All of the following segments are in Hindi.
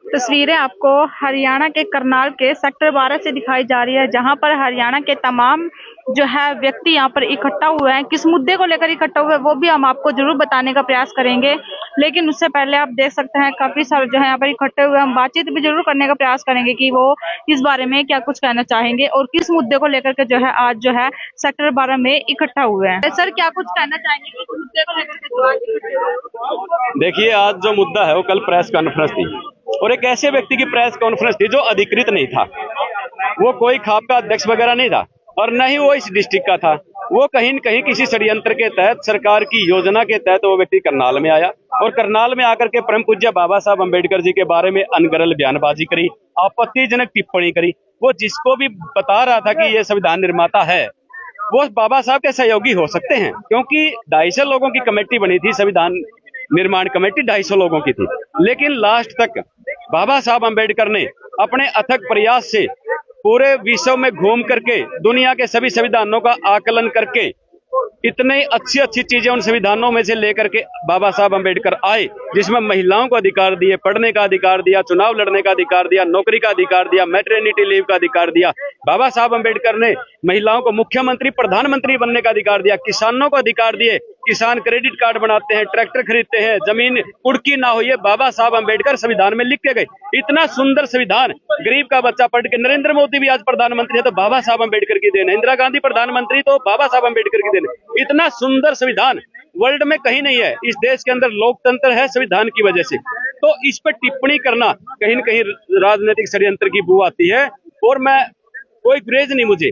तस्वीरें आपको हरियाणा के करनाल के सेक्टर 12 से दिखाई जा रही है, जहां पर हरियाणा के तमाम जो है व्यक्ति यहां पर इकट्ठा हुए हैं। किस मुद्दे को लेकर इकट्ठा हुए हैं वो भी हम आपको जरूर बताने का प्रयास करेंगे, लेकिन उससे पहले आप देख सकते हैं काफी सारे जो है यहाँ पर इकट्ठे हुए। हम बातचीत भी जरूर करने का प्रयास करेंगे कि वो इस बारे में क्या कुछ कहना चाहेंगे और किस मुद्दे को लेकर के जो है आज जो है सेक्टर 12 में इकट्ठा हुए हैं। सर, क्या कुछ कहना चाहेंगे किस मुद्दे को लेकर के जो आज इकट्ठे हुए? देखिए, आज जो मुद्दा है वो कल प्रेस कॉन्फ्रेंस थी और एक ऐसे व्यक्ति की प्रेस कॉन्फ्रेंस थी जो अधिकृत नहीं था। वो कोई खाप का अध्यक्ष वगैरह नहीं था और न ही वो इस डिस्ट्रिक्ट का था। वो कहीं न कहीं किसी षड्यंत्र के तहत, सरकार की योजना के तहत वो व्यक्ति करनाल में आया और करनाल में आकर के परम पूज्य बाबा साहब अम्बेडकर जी के बारे में अनगरल बयानबाजी करी, आपत्तिजनक टिप्पणी करी। वो जिसको भी बता रहा था कि ये संविधान निर्माता है, वो बाबा साहब के सहयोगी हो सकते हैं, क्योंकि 250 लोगों की कमेटी बनी थी, संविधान निर्माण कमेटी 250 लोगों की थी। लेकिन लास्ट तक बाबा साहब अम्बेडकर ने अपने अथक प्रयास से पूरे विश्व में घूम करके दुनिया के सभी संविधानों का आकलन करके इतने अच्छी अच्छी चीजें उन संविधानों में से लेकर के बाबा साहब अम्बेडकर आए, जिसमें महिलाओं को अधिकार दिए, पढ़ने का अधिकार दिया, चुनाव लड़ने का अधिकार दिया, नौकरी का अधिकार दिया, मैटरनिटी लीव का अधिकार दिया। बाबा साहब अम्बेडकर ने महिलाओं को मुख्यमंत्री, प्रधानमंत्री बनने का अधिकार दिया, किसानों को अधिकार दिए, किसान क्रेडिट कार्ड बनाते हैं, ट्रैक्टर खरीदते हैं, जमीन कुड़की ना हो, ये बाबा साहब अम्बेडकर संविधान में लिख के गए। इतना सुंदर संविधान, गरीब का बच्चा पढ़ के, नरेंद्र मोदी भी आज प्रधानमंत्री है तो बाबा साहब अम्बेडकर की देन है, इंदिरा गांधी प्रधानमंत्री तो बाबा साहब अम्बेडकर की देन है। इतना सुंदर संविधान वर्ल्ड में कहीं नहीं है। इस देश के अंदर लोकतंत्र है संविधान की वजह से। तो इस पर टिप्पणी करना कहीं न कहीं राजनीतिक षड्यंत्र की बू आती है और मैं कोई ग्रेज नहीं मुझे।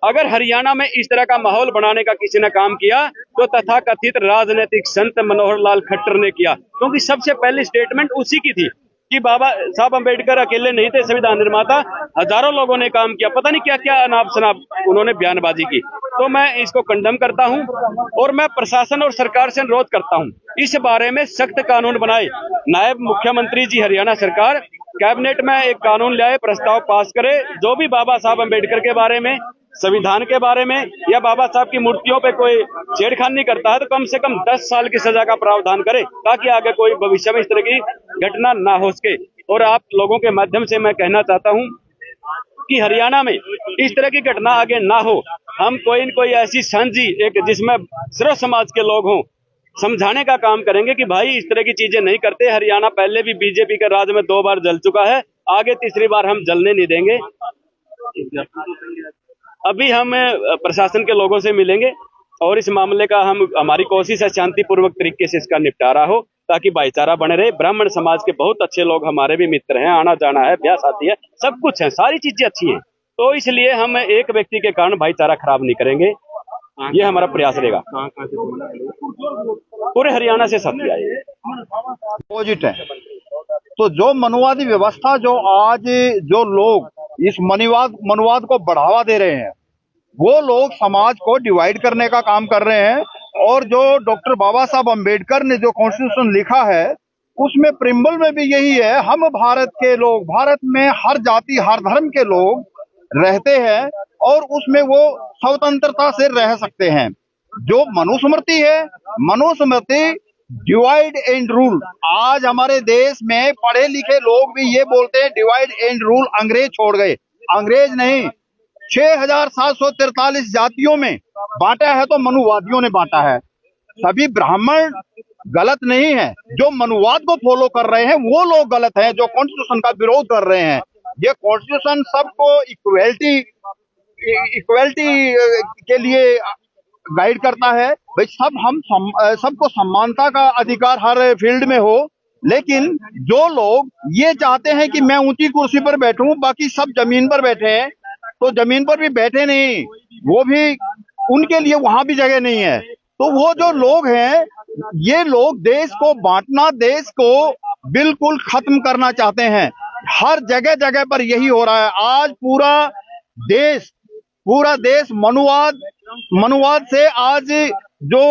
अगर हरियाणा में इस तरह का माहौल बनाने का किसी ने काम किया तो तथाकथित राजनीतिक संत मनोहर लाल खट्टर ने किया, क्योंकि सबसे पहली स्टेटमेंट उसी की थी कि बाबा साहब अम्बेडकर अकेले नहीं थे संविधान निर्माता, हजारों लोगों ने काम किया, पता नहीं क्या क्या अनाप शनाप उन्होंने बयानबाजी की। तो मैं इसको कंडम करता हूं और मैं प्रशासन और सरकार से अनुरोध करता हूं इस बारे में सख्त कानून बनाए। नायब मुख्यमंत्री जी हरियाणा सरकार कैबिनेट में एक कानून लाए, प्रस्ताव पास करे, जो भी बाबा साहब अम्बेडकर के बारे में, संविधान के बारे में या बाबा साहब की मूर्तियों पे कोई छेड़खानी करता है तो कम से कम 10 साल की सजा का प्रावधान करे, ताकि आगे कोई भविष्य में इस तरह की घटना ना हो सके। और आप लोगों के माध्यम से मैं कहना चाहता हूं कि हरियाणा में इस तरह की घटना आगे ना हो। हम कोई न कोई ऐसी साझी एक जिसमें सर्व समाज के लोग हों, समझाने का काम करेंगे कि भाई इस तरह की चीजें नहीं करते। हरियाणा पहले भी बीजेपी के राज में 2 बार जल चुका है, आगे तीसरी बार हम जलने नहीं देंगे। अभी हम प्रशासन के लोगों से मिलेंगे और इस मामले का हमारी कोशिश है शांतिपूर्वक तरीके से इसका निपटारा हो, ताकि भाईचारा बने रहे। ब्राह्मण समाज के बहुत अच्छे लोग हमारे भी मित्र हैं, आना जाना है, ब्याह शादी है, सब कुछ है, सारी चीजें अच्छी हैं। तो इसलिए हम एक व्यक्ति के कारण भाईचारा खराब नहीं करेंगे, ये हमारा प्रयास रहेगा। पूरे हरियाणा से साथी आए अपोजिट है। तो जो मनुवादी व्यवस्था, जो आज जो लोग इस मनुवाद को बढ़ावा दे रहे हैं, वो लोग समाज को डिवाइड करने का काम कर रहे हैं। और जो डॉक्टर बाबा साहब अम्बेडकर ने जो कॉन्स्टिट्यूशन लिखा है, उसमें प्रिम्बल में भी यही है, हम भारत के लोग, भारत में हर जाति हर धर्म के लोग रहते हैं और उसमें वो स्वतंत्रता से रह सकते हैं। जो मनुस्मृति है, मनुस्मृति डिवाइड एंड रूल, आज हमारे देश में पढ़े लिखे लोग भी ये बोलते हैं डिवाइड एंड रूल अंग्रेज छोड़ गए। अंग्रेज नहीं, 6743 जातियों में बांटा है तो मनुवादियों ने बांटा है। सभी ब्राह्मण गलत नहीं है, जो मनुवाद को फॉलो कर रहे हैं वो लोग गलत हैं, जो कॉन्स्टिट्यूशन का विरोध कर रहे हैं। ये कॉन्स्टिट्यूशन सबको इक्वलिटी के लिए गाइड करता है, भाई सबको समानता का अधिकार हर फील्ड में हो। लेकिन जो लोग ये चाहते हैं कि मैं ऊंची कुर्सी पर बैठूं, बाकी सब जमीन पर बैठे हैं, तो जमीन पर भी बैठे नहीं, वो भी उनके लिए वहां भी जगह नहीं है। तो वो जो लोग हैं, ये लोग देश को बांटना, देश को बिल्कुल खत्म करना चाहते हैं। हर जगह जगह पर यही हो रहा है। आज पूरा देश मनुवाद से आज जो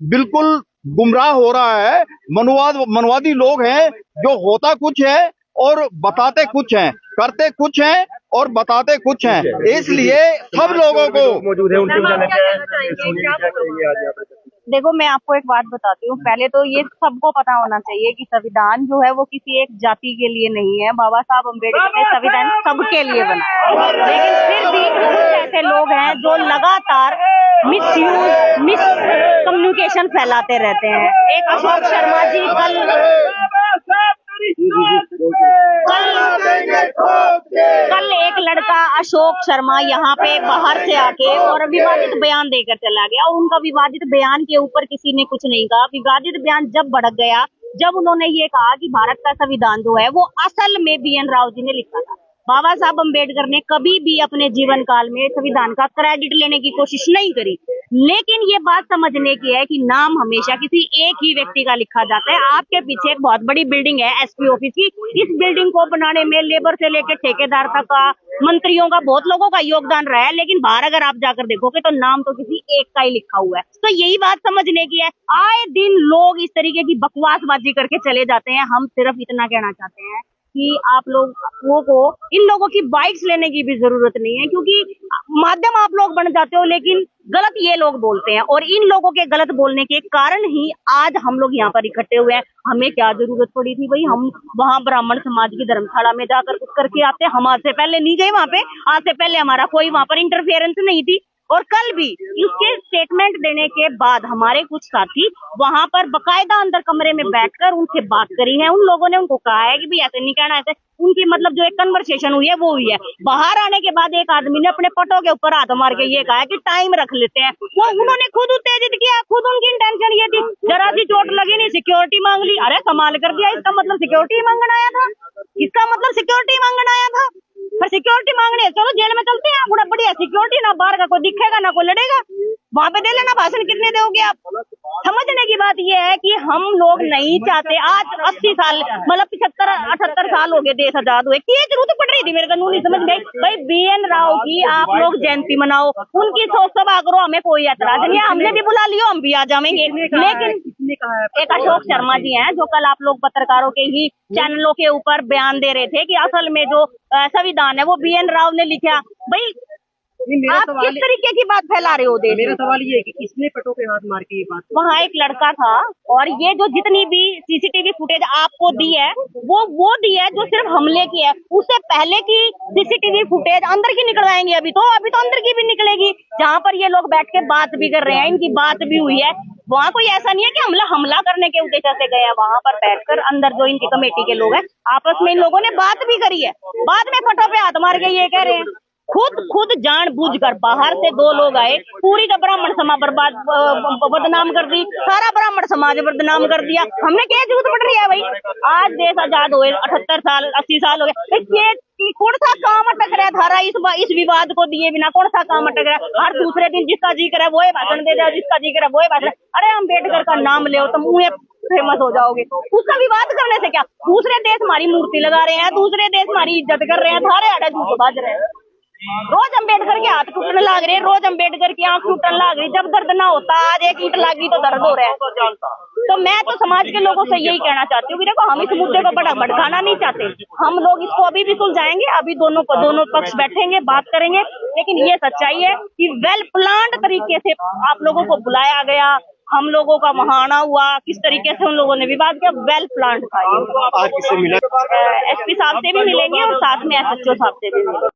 बिल्कुल गुमराह हो रहा है। मनुवादी लोग हैं जो होता कुछ है और बताते कुछ हैं, करते कुछ हैं और बताते कुछ हैं। इसलिए सब लोगों को मौजूद है, उनसे देखो, मैं आपको एक बात बताती हूँ। पहले तो ये सबको पता होना चाहिए कि संविधान जो है वो किसी एक जाति के लिए नहीं है। बाबा साहब अम्बेडकर ने संविधान सबके लिए बनाया, लेकिन फिर भी कुछ ऐसे लोग हैं जो लगातार मिस कम्युनिकेशन फैलाते रहते हैं। एक अशोक शर्मा जी कल एक लड़का अशोक शर्मा यहाँ पे बाहर से आके और विवादित बयान देकर चला गया। और उनका विवादित बयान के ऊपर किसी ने कुछ नहीं कहा। विवादित बयान जब भड़क गया, जब उन्होंने ये कहा कि भारत का संविधान जो है वो असल में BN राव जी ने लिखा था। बाबा साहब अम्बेडकर ने कभी भी अपने जीवन काल में संविधान का क्रेडिट लेने की कोशिश नहीं करी। लेकिन ये बात समझने की है कि नाम हमेशा किसी एक ही व्यक्ति का लिखा जाता है। आपके पीछे एक बहुत बड़ी बिल्डिंग है SP ऑफिस की। इस बिल्डिंग को बनाने में लेबर से लेकर ठेकेदार तक का, मंत्रियों का, बहुत लोगों का योगदान रहा है। लेकिन बाहर अगर आप जाकर देखोगे तो नाम तो किसी एक का ही लिखा हुआ है। तो यही बात समझने की है। आए दिन लोग इस तरीके की बकवासबाजी करके चले जाते हैं। हम सिर्फ इतना कहना चाहते हैं कि आप लोगों को इन लोगों की बाइट्स लेने की भी जरूरत नहीं है, क्योंकि माध्यम आप लोग बन जाते हो, लेकिन गलत ये लोग बोलते हैं। और इन लोगों के गलत बोलने के कारण ही आज हम लोग यहाँ पर इकट्ठे हुए हैं। हमें क्या जरूरत पड़ी थी भाई, हम वहाँ ब्राह्मण समाज की धर्मशाला में जाकर कुछ करके आते। हम आज से पहले नहीं गए वहाँ पे, आज से पहले हमारा कोई वहाँ पर इंटरफेरेंस नहीं थी। और कल भी इसके स्टेटमेंट देने के बाद हमारे कुछ साथी वहां पर बकायदा अंदर कमरे में बैठकर उनसे बात करी है। उन लोगों ने उनको कहा है कि भाई ऐसे नहीं कहना, ऐसे उनकी मतलब जो एक कन्वर्सेशन हुई है वो हुई है। बाहर आने के बाद एक आदमी ने अपने पटों के ऊपर हाथ मार के ये कहा है कि टाइम रख लेते हैं। वो उन्होंने खुद उत्तेजित किया, खुद उनकी इंटेंशन ये थी, जरा सी चोट लगी नहीं, सिक्योरिटी मांग ली। अरे कमाल कर दिया, इसका मतलब सिक्योरिटी मांगना आया था, इसका मतलब सिक्योरिटी मांगना आया था। पर सिक्योरिटी मांगने चलो जेल में चलते हैं, बड़ा बढ़िया सिक्योरिटी, ना बाहर का कोई दिखेगा ना कोई लड़ेगा, वहां पे दे लेना भाषण। कितने दोगे आप? समझने की बात यह है कि हम लोग नहीं चाहते। आज 80 साल मतलब 75-78 साल हो गए देश आजाद हुए, क्या जरूरत पड़ रही थी? मेरे को नहीं समझ गई भाई। BN राव की आप लोग जयंती मनाओ, उनकी शोक सभा करो, हमें कोई ऐतराज नहीं है। हमने भी बुला लियो, हम भी आ जाएंगे। लेकिन एक अशोक शर्मा जी हैं जो कल आप लोग पत्रकारों के ही चैनलों के ऊपर बयान दे रहे थे कि असल में जो संविधान है वो BN राव ने लिखा। भाई आप किस तरीके की बात फैला रहे हो? मेरा सवाल ये है कि किसने पटों पे हाथ मार के ये बात? वहाँ एक लड़का था, और ये जो जितनी भी CCTV फुटेज आपको दी है वो दी है जो सिर्फ हमले की है। उससे पहले की CCTV फुटेज अंदर की निकलवाएंगे। अभी तो अंदर की भी निकलेगी, जहाँ पर ये लोग बैठ के बात भी कर रहे हैं, इनकी बात भी हुई है। वहाँ कोई ऐसा नहीं है कि हमला करने के उद्देश्य से गए हैं। वहाँ पर बैठकर अंदर जो इनकी कमेटी के लोग हैं आपस में इन लोगों ने बात भी करी है। बाद में पटों पे हाथ मार के ये कह रहे हैं। खुद जानबूझकर बाहर से 2 लोग आए, पूरी का ब्राह्मण समाज बदनाम कर दी, सारा ब्राह्मण समाज बदनाम कर दिया। हमने क्या जरूरत पड़ रही है भाई? आज देश आजाद हुए 78 साल 80 साल हो गए, कौन सा काम अटक रहा है धारा इस विवाद को दिए बिना? कौन सा काम अटक रहा है? हर दूसरे दिन जिसका जी करे वो भाषण दे जाए, जिसका जी करे वो भाषण। अरे अम्बेडकर का नाम ले तो मुंह फेमस हो जाओगे, उसका विवाद करने से क्या? दूसरे देश हमारी मूर्ति लगा रहे हैं, दूसरे देश हमारी इज्जत कर रहे हैं, सारे अड़े झूठ बाज रहे हैं। रोज अम्बेडकर के हाथ टूटने लग रहे, रोज अम्बेडकर की आंख टूटने लग रही। जब दर्द ना होता, आज एक ईंट लगी तो दर्द हो रहा है। तो मैं तो समाज के लोगों से यही कहना चाहती हूँ कि देखो, हम इस मुद्दे को बड़ा भड़काना नहीं चाहते। हम लोग इसको अभी भी सुलझाएंगे, अभी दोनों पक्ष बैठेंगे, बात करेंगे। लेकिन ये सच्चाई है कि वेल प्लान्ड तरीके से आप लोगों को बुलाया गया, हम लोगों का वहां आना हुआ, किस तरीके से उन लोगों ने विवाद किया, वेल प्लान्ड था। आज किससे मिला? SP साहब से भी मिलेंगे और साथ में SHO साहब से भी मिलेंगे।